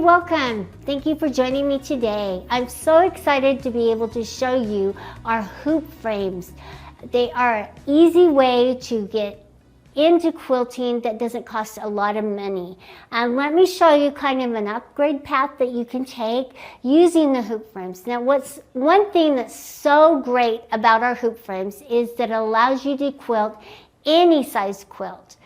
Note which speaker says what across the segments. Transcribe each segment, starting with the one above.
Speaker 1: welcome. Thank you for joining me today. I'm so excited to be able to show you our hoop frames. They are an easy way to get into quilting that doesn't cost a lot of money. And let me show you kind of an upgrade path that you can take using the hoop frames. Now, what's one thing that's so great about our hoop frames is that it allows you to quilt any size quilt.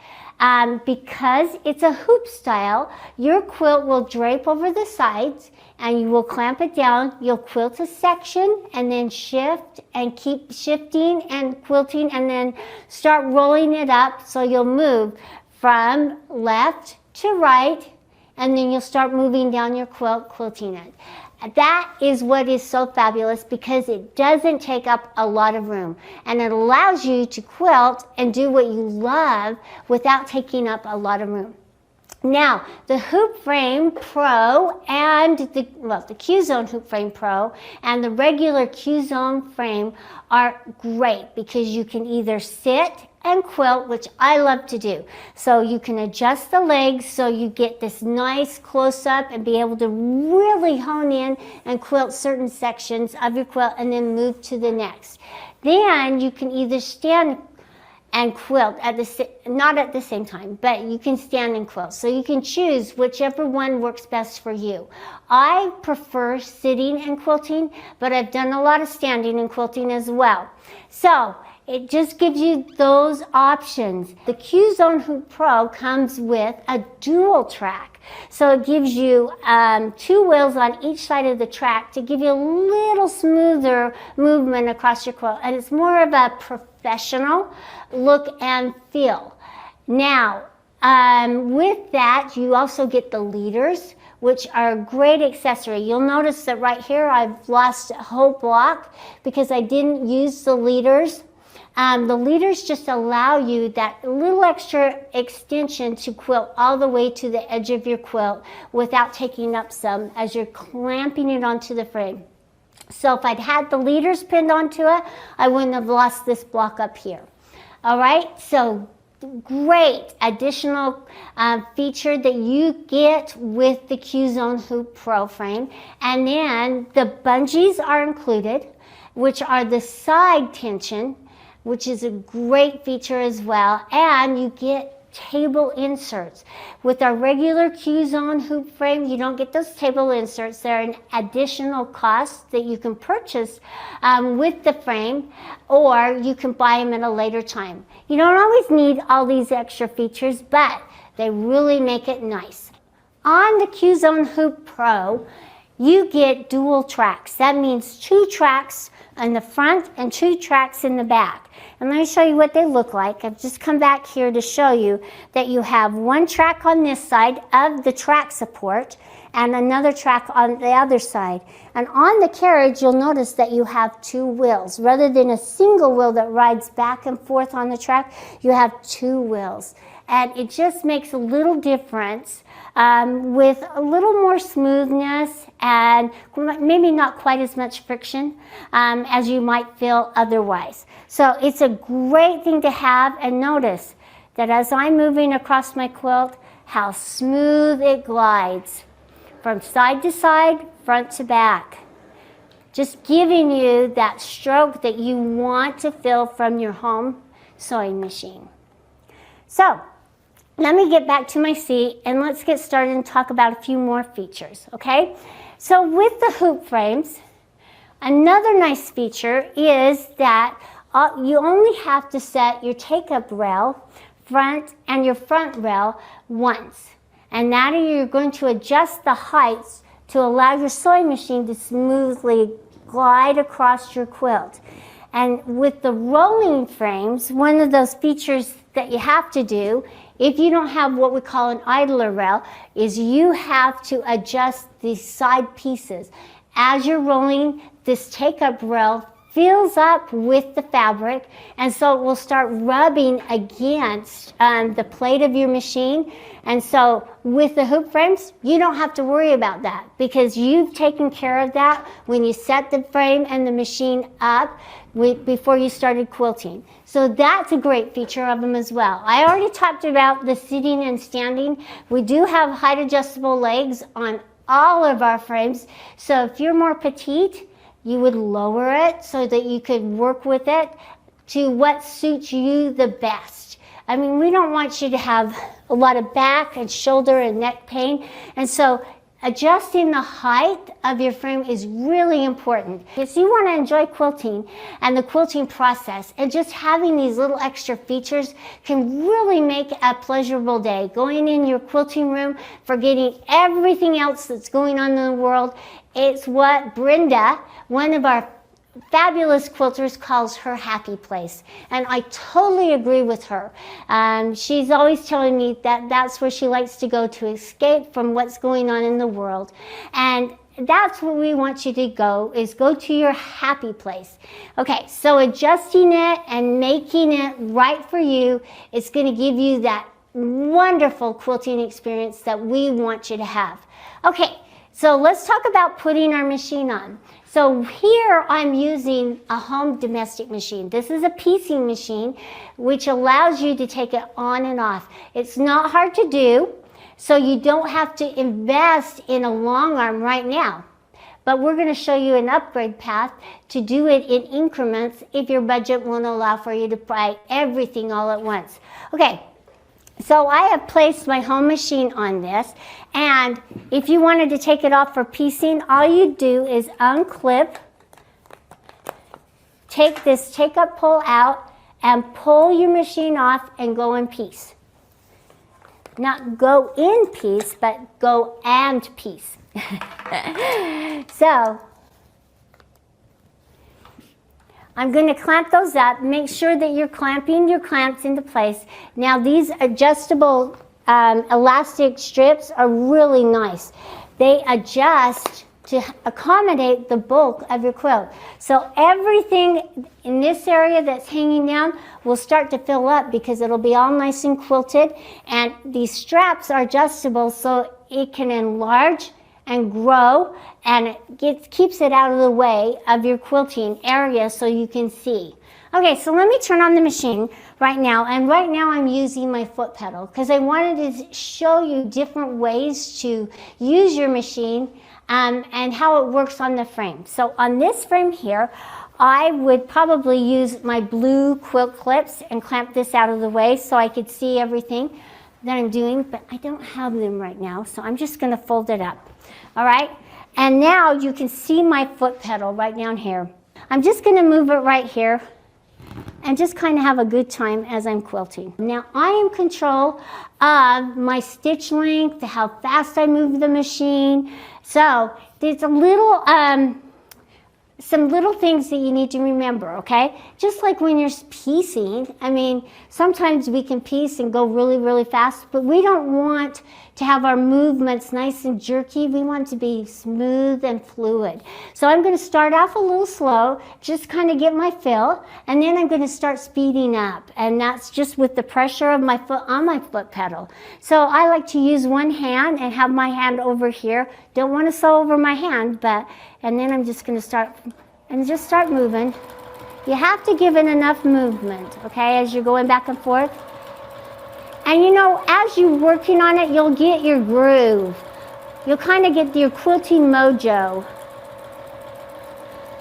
Speaker 1: Because it's a hoop style, your quilt will drape over the sides and you will clamp it down. You'll quilt a section and then shift and keep shifting and quilting and then start rolling it up. So you'll move from left to right and then you'll start moving down your quilt, quilting it. That is what is so fabulous because it doesn't take up a lot of room and it allows you to quilt and do what you love without taking up a lot of room. Now, the Hoop Frame Pro and the Q-Zone Hoop Frame Pro and the regular Q-Zone frame are great because you can either sit and quilt, which I love to do. So you can adjust the legs so you get this nice close-up and be able to really hone in and quilt certain sections of your quilt and then move to the next. Then you can either stand and quilt not at the same time, but you can stand and quilt. So you can choose whichever one works best for you. I prefer sitting and quilting, but I've done a lot of standing and quilting as well. So it just gives you those options. The Q-Zone Hoop Pro comes with a dual track. So it gives you 2 wheels on each side of the track to give you a little smoother movement across your quilt. And it's more of a professional look and feel. Now, with that, you also get the leaders, which are a great accessory. You'll notice that right here I've lost a whole block because I didn't use the leaders. The leaders just allow you that little extra extension to quilt all the way to the edge of your quilt without taking up some as you're clamping it onto the frame. So if I'd had the leaders pinned onto it, I wouldn't have lost this block up here. All right, so great additional feature that you get with the Q-Zone Hoop Pro frame. And then the bungees are included, which are the side tension, which is a great feature as well, and you get table inserts. With our regular Q-Zone hoop frame, you don't get those table inserts. They're an additional cost that you can purchase with the frame, or you can buy them at a later time. You don't always need all these extra features, but they really make it nice. On the Q-Zone Hoop Pro, you get dual tracks. That means 2 tracks in the front and 2 tracks in the back. And let me show you what they look like. I've just come back here to show you that you have 1 track on this side of the track support and another track on the other side. And on the carriage, you'll notice that you have 2 wheels. Rather than a single wheel that rides back and forth on the track, you have 2 wheels. And it just makes a little difference with a little more smoothness and maybe not quite as much friction as you might feel otherwise. So it's a great thing to have, and notice that as I'm moving across my quilt, how smooth it glides from side to side, front to back. Just giving you that stroke that you want to feel from your home sewing machine. So let me get back to my seat and let's get started and talk about a few more features, okay? So with the hoop frames, another nice feature is that you only have to set your take-up rail front and your front rail once. And that you're going to adjust the heights to allow your sewing machine to smoothly glide across your quilt. And with the rolling frames, one of those features that you have to do, if you don't have what we call an idler rail, is you have to adjust the side pieces. As you're rolling, this take-up rail fills up with the fabric, and so it will start rubbing against the plate of your machine. And so with the hoop frames, you don't have to worry about that because you've taken care of that when you set the frame and the machine up before you started quilting. So that's a great feature of them as well. I already talked about the sitting and standing. We do have height adjustable legs on all of our frames. So if you're more petite, you would lower it so that you could work with it to what suits you the best. I mean, we don't want you to have a lot of back and shoulder and neck pain. And so adjusting the height of your frame is really important. If you want to enjoy quilting and the quilting process, and just having these little extra features can really make a pleasurable day. Going in your quilting room, forgetting everything else that's going on in the world. It's what Brenda, one of our fabulous quilters, calls her happy place, and I totally agree with her. She's always telling me that that's where she likes to go to escape from what's going on in the world, and that's where we want you to go, is go to your happy place. Okay, so adjusting it and making it right for you is going to give you that wonderful quilting experience that we want you to have. Okay, so let's talk about putting our machine on. So here I'm using a home domestic machine. This is a piecing machine, which allows you to take it on and off. It's not hard to do, so you don't have to invest in a long arm right now. But we're going to show you an upgrade path to do it in increments if your budget won't allow for you to buy everything all at once. Okay. So I have placed my home machine on this, and if you wanted to take it off for piecing, all you do is unclip, take this take-up pole out, and pull your machine off and go in piece. Not go in piece, but go and piece. So I'm going to clamp those up. Make sure that you're clamping your clamps into place. Now these adjustable elastic strips are really nice. They adjust to accommodate the bulk of your quilt. So everything in this area that's hanging down will start to fill up because it'll be all nice and quilted. And these straps are adjustable so it can enlarge and grow, and it keeps it out of the way of your quilting area so you can see. Okay, so let me turn on the machine right now, and right now I'm using my foot pedal because I wanted to show you different ways to use your machine and how it works on the frame. So on this frame here, I would probably use my blue quilt clips and clamp this out of the way so I could see everything that I'm doing, but I don't have them right now, so I'm just going to fold it up. All right, and now you can see my foot pedal right down here. I'm just going to move it right here and just kind of have a good time as I'm quilting. Now I am in control of my stitch length, how fast I move the machine. So there's a little some little things that you need to remember, okay? Just like when you're piecing, I mean, sometimes we can piece and go really, really fast, but we don't want to have our movements nice and jerky. We want to be smooth and fluid. So I'm going to start off a little slow, just kind of get my fill, and then I'm going to start speeding up, and that's just with the pressure of my foot on my foot pedal. So I like to use one hand and have my hand over here. Don't want to sew over my hand, and then I'm just going to start moving. You have to give it enough movement, okay, as you're going back and forth. And you know, as you're working on it, you'll get your groove. You'll kind of get your quilting mojo.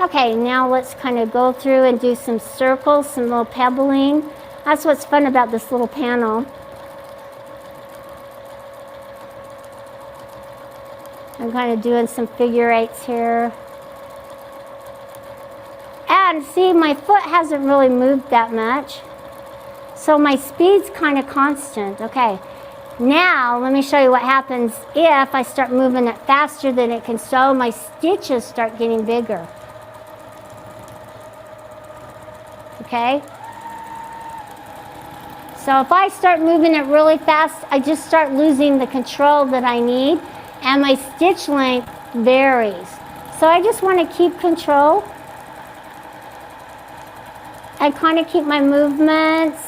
Speaker 1: Okay, now let's kind of go through and do some circles, some little pebbling. That's what's fun about this little panel. I'm kind of doing some figure eights here. And see, my foot hasn't really moved that much. So my speed's kind of constant. Okay, now let me show you what happens if I start moving it faster than it can sew. My stitches start getting bigger. Okay? So if I start moving it really fast, I just start losing the control that I need, and my stitch length varies. So I just want to keep control and kind of keep my movements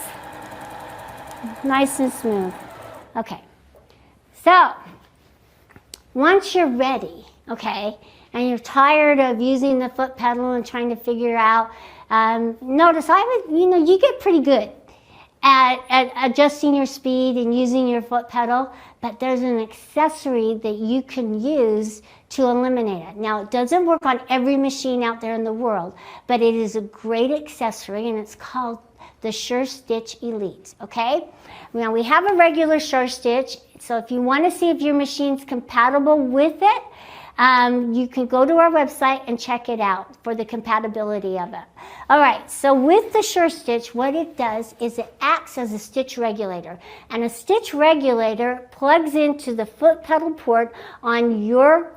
Speaker 1: nice and smooth. Okay, so once you're ready, okay, and you're tired of using the foot pedal and trying to figure out, notice you get pretty good at adjusting your speed and using your foot pedal, but there's an accessory that you can use to eliminate it. Now, it doesn't work on every machine out there in the world, but it is a great accessory, and it's called the Sure Stitch Elite, okay? Now, we have a regular Sure Stitch, so if you want to see if your machine's compatible with it, you can go to our website and check it out for the compatibility of it. All right, so with the Sure Stitch, what it does is it acts as a stitch regulator. And a stitch regulator plugs into the foot pedal port on your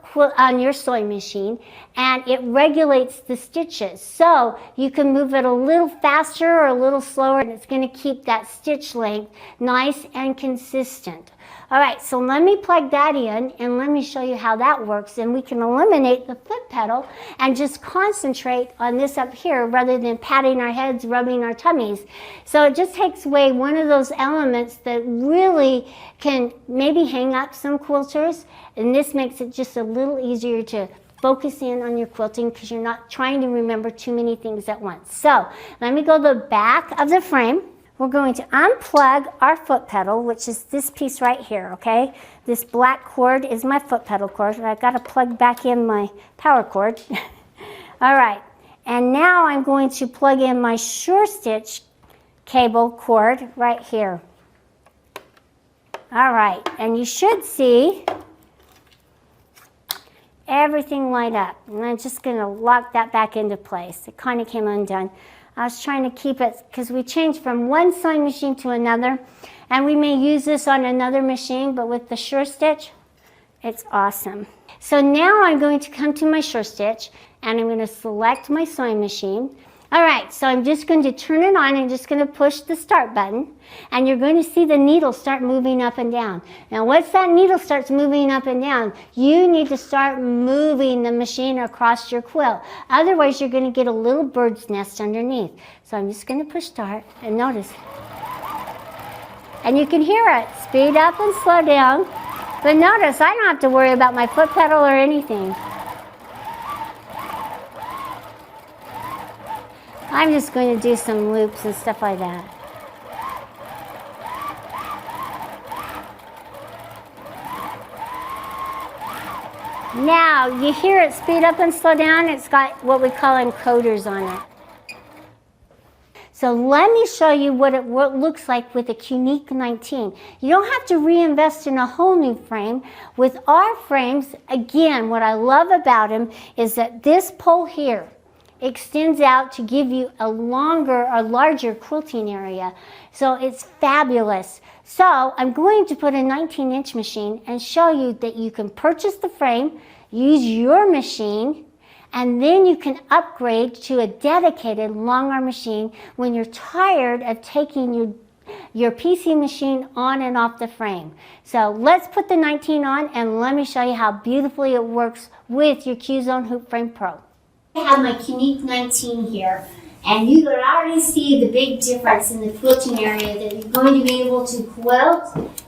Speaker 1: sewing machine, and it regulates the stitches. So you can move it a little faster or a little slower, and it's going to keep that stitch length nice and consistent. All right, so let me plug that in and let me show you how that works, and we can eliminate the foot pedal and just concentrate on this up here rather than patting our heads, rubbing our tummies. So it just takes away one of those elements that really can maybe hang up some quilters, and this makes it just a little easier to focus in on your quilting because you're not trying to remember too many things at once. So let me go to the back of the frame. We're going to unplug our foot pedal, which is this piece right here, okay? This black cord is my foot pedal cord, and I've got to plug back in my power cord. All right, and now I'm going to plug in my Sure Stitch cable cord right here. All right, and you should see everything light up. And I'm just going to lock that back into place. It kind of came undone. I was trying to keep it because we changed from one sewing machine to another, and we may use this on another machine, but with the Sure Stitch, it's awesome. So now I'm going to come to my Sure Stitch, and I'm going to select my sewing machine. All right, so I'm just going to turn it on and just going to push the start button, and you're going to see the needle start moving up and down. Now, once that needle starts moving up and down, you need to start moving the machine across your quilt. Otherwise, you're going to get a little bird's nest underneath. So I'm just going to push start, and notice. And you can hear it speed up and slow down. But notice, I don't have to worry about my foot pedal or anything. I'm just going to do some loops and stuff like that. Now, you hear it speed up and slow down. It's got what we call encoders on it. So let me show you what it looks like with a Quilting 19. You don't have to reinvest in a whole new frame. With our frames, again, what I love about them is that this pole here extends out to give you a larger quilting area. So it's fabulous. So I'm going to put a 19-inch machine and show you that you can purchase the frame, use your machine, and then you can upgrade to a dedicated long arm machine when you're tired of taking your PC machine on and off the frame. So let's put the 19 on and let me show you how beautifully it works with your Q-Zone Hoop Frame Pro. I have my Quilting 19 here, and you can already see the big difference in the quilting area that you're going to be able to quilt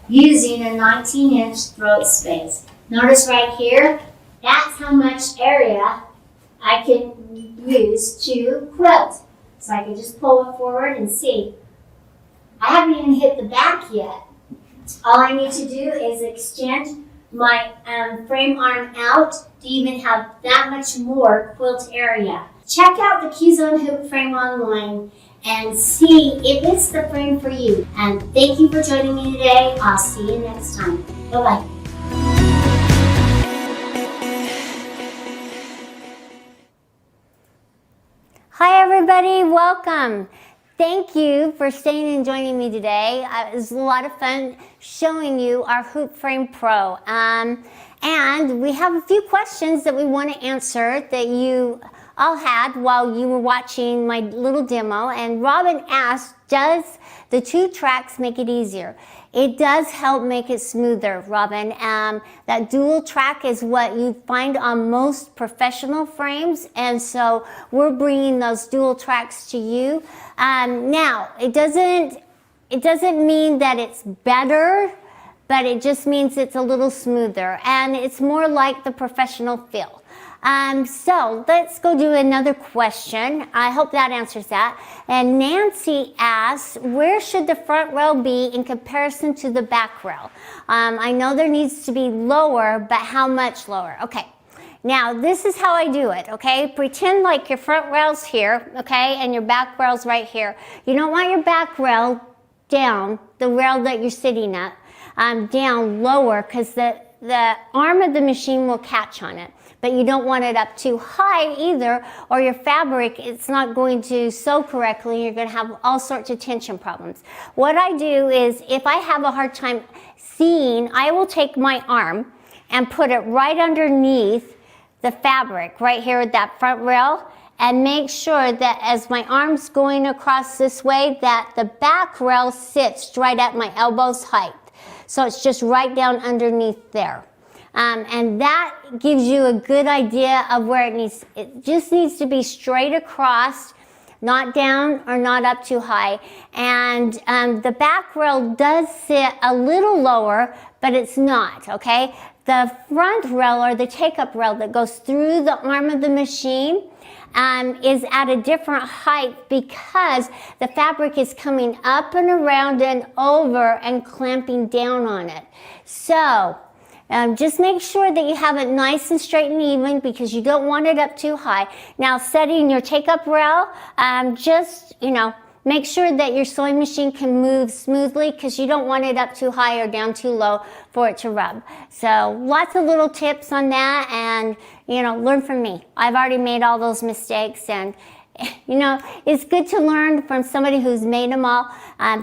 Speaker 1: using a 19-inch throat space. Notice right here, that's how much area I can use to quilt. So I can just pull it forward and see. I haven't even hit the back yet. All I need to do is extend my frame arm out to even have that much more quilt area. Check out the Q-Zone Hoop Frame online and see if it's the frame for you. And thank you for joining me today. I'll see you next time. Bye-bye. Hi everybody, welcome. Thank you for staying and joining me today. It was a lot of fun showing you our Hoop Frame Pro. And we have a few questions that we want to answer that you all had while you were watching my little demo. And Robin asked, does the 2 tracks make it easier? It does help make it smoother, Robin. That dual track is what you find on most professional frames, and so we're bringing those dual tracks to you. Now, it doesn't mean that it's better, but it just means it's a little smoother, and it's more like the professional feel. So let's go do another question. I hope that answers that. And Nancy asks, where should the front rail be in comparison to the back rail? I know there needs to be lower, but how much lower? Okay. Now, this is how I do it, okay? Pretend like your front rail's here, okay, and your back rail's right here. You don't want your back rail down, the rail that you're sitting at, down lower, because the arm of the machine will catch on it. But you don't want it up too high either, or your fabric, it's not going to sew correctly. You're going to have all sorts of tension problems. What I do is, if I have a hard time seeing, I will take my arm and put it right underneath the fabric right here at that front rail, and make sure that as my arm's going across this way, that the back rail sits right at my elbow's height. So it's just right down underneath there. And that gives you a good idea of where it needs. It just needs to be straight across, not down or not up too high. And the back rail does sit a little lower, but it's not, okay? The front rail, or the take-up rail that goes through the arm of the machine, is at a different height because the fabric is coming up and around and over and clamping down on it. So just make sure that you have it nice and straight and even, because you don't want it up too high. Now, setting your take-up rail, just, make sure that your sewing machine can move smoothly, because you don't want it up too high or down too low for it to rub. So lots of little tips on that, and learn from me. I've already made all those mistakes, and it's good to learn from somebody who's made them all,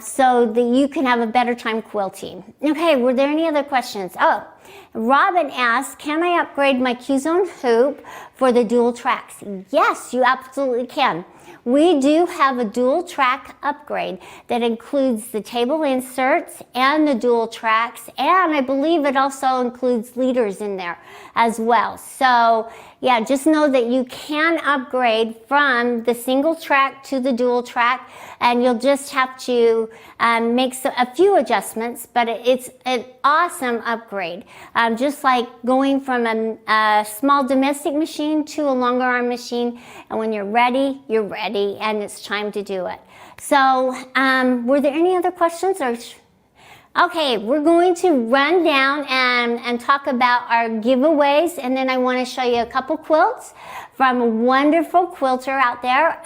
Speaker 1: so that you can have a better time quilting. Okay, were there any other questions? Oh, Robin asked, can I upgrade my Q-zone hoop for the dual tracks? Yes, you absolutely can. We do have a dual track upgrade that includes the table inserts and the dual tracks, and I believe it also includes leaders in there as well. So yeah, just know that you can upgrade from the single track to the dual track, and you'll just have to make a few adjustments, but it's an awesome upgrade. Just like going from a small domestic machine to a longer arm machine, and when you're ready, and it's time to do it. So were there any other questions? Okay, we're going to run down and talk about our giveaways, and then I want to show you a couple quilts from a wonderful quilter out there.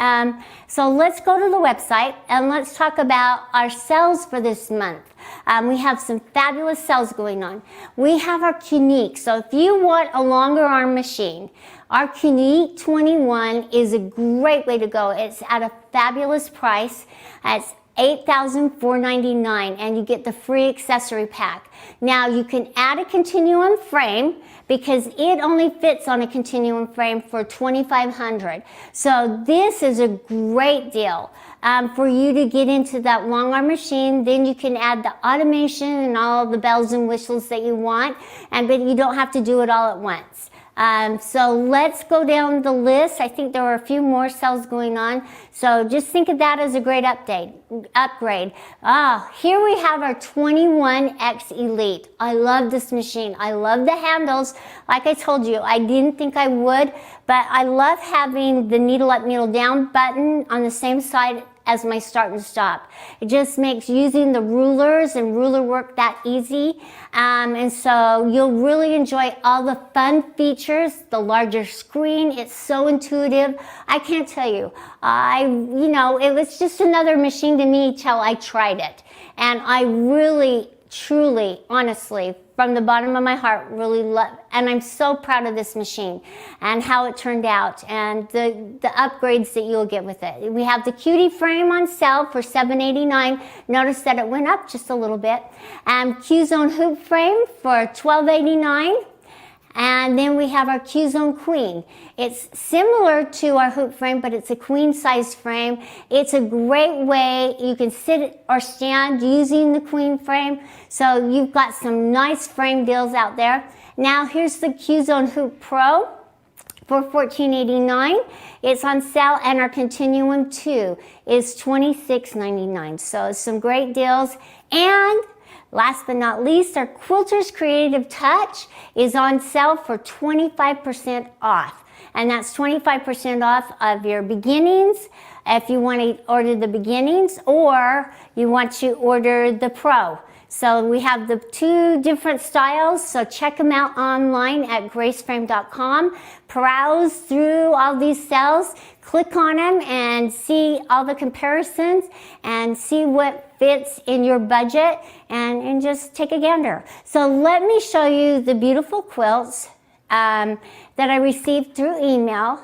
Speaker 1: So let's go to the website and let's talk about our sales for this month. We have some fabulous sales going on. We have our Unique. So if you want a longer arm machine, our Unique 21 is a great way to go. It's at a fabulous price. It's $8,499, and you get the free accessory pack. Now you can add a continuum frame, because it only fits on a continuum frame for $2,500. So this is a great deal for you to get into that long arm machine. Then you can add the automation and all the bells and whistles that you want, but you don't have to do it all at once. So let's go down the list. I think there were a few more sales going on. So just think of that as a great upgrade. Here we have our 21X Elite. I love this machine. I love the handles. Like I told you, I didn't think I would, but I love having the needle up, needle down button on the same side as my start and stop. It just makes using the rulers and ruler work that easy. And so you'll really enjoy all the fun features, the larger screen. It's so intuitive. I can't tell you. It was just another machine to me till I tried it. And I really, truly, honestly, from the bottom of my heart, really love, and I'm so proud of this machine and how it turned out, and the upgrades that you'll get with it. We have the Cutie frame on sale for $7.89. Notice that it went up just a little bit. Q-Zone hoop frame for $12.89. And then we have our Q-Zone Queen. It's similar to our hoop frame, but it's a queen size frame. It's a great way you can sit or stand using the queen frame. So you've got some nice frame deals out there. Now here's the Q-Zone Hoop Pro for $14.89. It's on sale, and our Continuum 2 is $26.99. So some great deals. And last but not least, our Quilter's Creative Touch is on sale for 25% off. and that's 25% off of your beginnings if you want to order the beginnings, or you want to order the pro. So we have the two different styles, so check them out online at graceframe.com. Browse through all these sales, click on them and see all the comparisons and see what fits in your budget, and just take a gander. So let me show you the beautiful quilts that I received through email,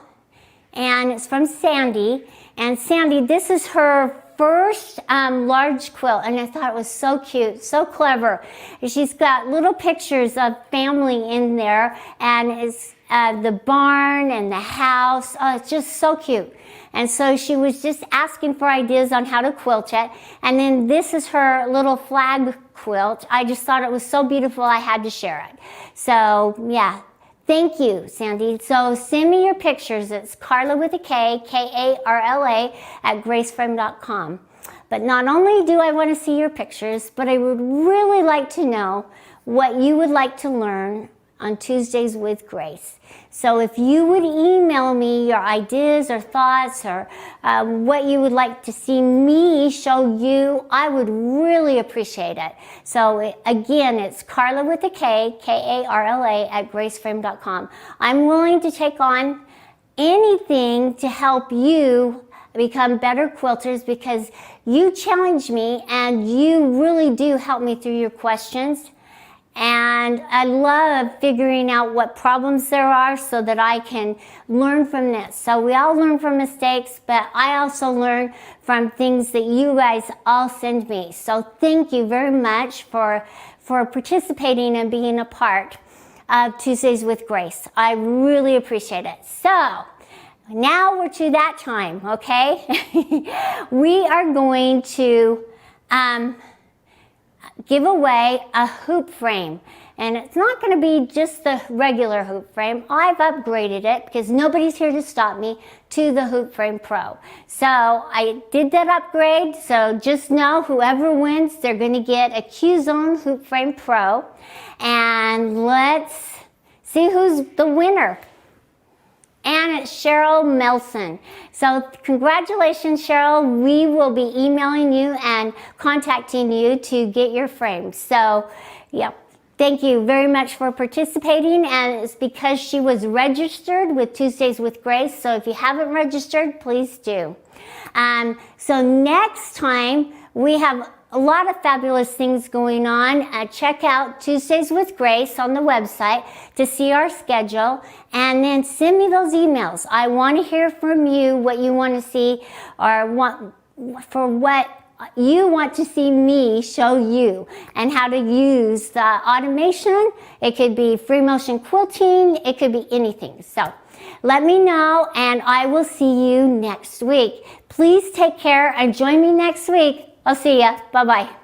Speaker 1: and it's from Sandy. And Sandy, this is her first large quilt, and I thought it was so cute, so clever. She's got little pictures of family in there, and it's the barn and the house. Oh, it's just so cute. And so she was just asking for ideas on how to quilt it. And then this is her little flag quilt. I just thought it was so beautiful, I had to share it. So yeah, thank you, Sandy. So send me your pictures. It's Carla with a K, K-A-R-L-A at graceframe.com. But not only do I want to see your pictures, but I would really like to know what you would like to learn on Tuesdays with Grace. So if you would email me your ideas or thoughts, or what you would like to see me show you, I would really appreciate it. So again, it's Carla with a K, K-A-R-L-A at graceframe.com. I'm willing to take on anything to help you become better quilters, because you challenge me and you really do help me through your questions. And I love figuring out what problems there are so that I can learn from this. So we all learn from mistakes, but I also learn from things that you guys all send me. So thank you very much for participating and being a part of Tuesdays with Grace. I really appreciate it. So now we're to that time, okay? We are going to give away a hoop frame, and it's not going to be just the regular hoop frame. I've upgraded it because nobody's here to stop me to the Hoop Frame Pro. So I did that upgrade, so just know whoever wins, they're going to get a Q-Zone Hoop Frame Pro, and let's see who's the winner. And it's Cheryl Melson. So congratulations, Cheryl. We will be emailing you and contacting you to get your frame. So yeah, thank you very much for participating. And it's because she was registered with Tuesdays with Grace. So if you haven't registered, please do. So next time we have a lot of fabulous things going on. Check out Tuesdays with Grace on the website to see our schedule, and then send me those emails. I want to hear from you what you want to see, or what you want to see me show you, and how to use the automation. It could be free motion quilting, it could be anything. So let me know, and I will see you next week. Please take care and join me next week. I'll see ya. Bye-bye.